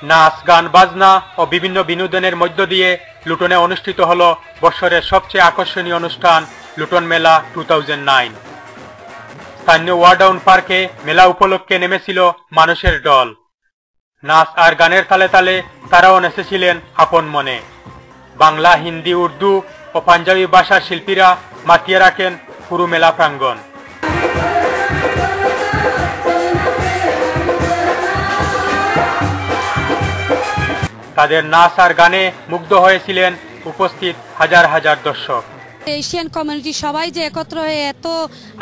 নাচ গান বাজনা ও বিভিন্ন বিনোদনের মধ্য দিয়ে লুটনে অনুষ্ঠিত হল বছরের সবচেয়ে আকর্ষণীয় অনুষ্ঠান লুটন মেলা 2009। স্থানীয় ওয়ারডাউন পার্কে মেলা উপলক্ষে নেমেছিল মানুষের দল। নাচ আর গানের তালে তালে তারাও নেচেছিলেন আপন মনে। বাংলা, হিন্দি, উর্দু ও পাঞ্জাবি ভাষার শিল্পীরা মাতিয়ে রাখেন পুরো মেলা প্রাঙ্গণ। তাদের নাচ আর গানে মুগ্ধ হয়েছিলেন উপস্থিত হাজার হাজার দর্শক। এশিয়ান কমিউনিটি সবাই যে একত্র হয়ে এত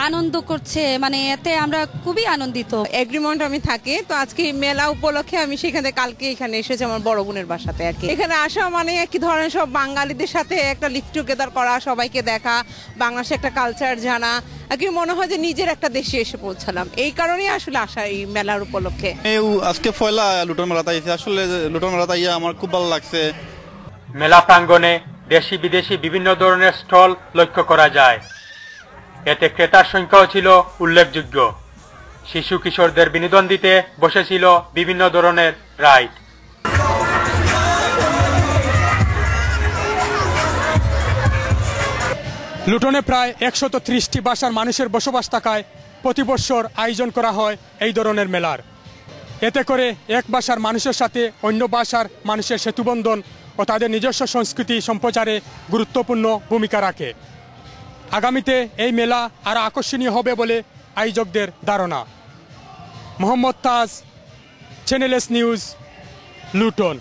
আনন্দ করছে, মানে এতে আমরা খুবই আনন্দিত। এগ্রিমেন্ট আমি থাকি, তো আজকে মেলা উপলক্ষে আমি সেখানে কালকে এখানে এসেছি আমার বড় বোনের বাসাতে আর কি। এখানে আসা মানে কি ধরনের সব বাঙালিদের সাথে একটা লিভ টুগেদার করা, সবাইকে দেখা, বাংলাদেশের একটা কালচার জানা, আর কি মনে হয় যে নিজের একটা দেশে এসে পৌঁছালাম। এই কারণেই আসলে আসা এই মেলার উপলক্ষে। আজকে পয়লা লুটন মেলাতে আইছি, আসলে লুটন মেলাতে আইয়া আমার খুব ভালো লাগছে। মেলা প্রাঙ্গণে দেশি বিদেশি বিভিন্ন ধরনের স্টল লক্ষ্য করা যায়। এতে ক্রেতার সংখ্যাও ছিল উল্লেখযোগ্য। শিশু কিশোরদের বিনোদন দিতে বসেছিল বিভিন্ন ধরনের রাইড। লুটনে প্রায় 130টি ভাষার মানুষের বসবাস থাকায় প্রতি বছর আয়োজন করা হয় এই ধরনের মেলার। এতে করে এক ভাষার মানুষের সাথে অন্য ভাষার মানুষের সেতুবন্ধন ও তাদের নিজস্ব সংস্কৃতি সম্প্রচারে গুরুত্বপূর্ণ ভূমিকা রাখে। আগামীতে এই মেলা আরও আকর্ষণীয় হবে বলে আয়োজকদের ধারণা। মোহাম্মদ তাজ, চ্যানেল এস নিউজ, লুটন।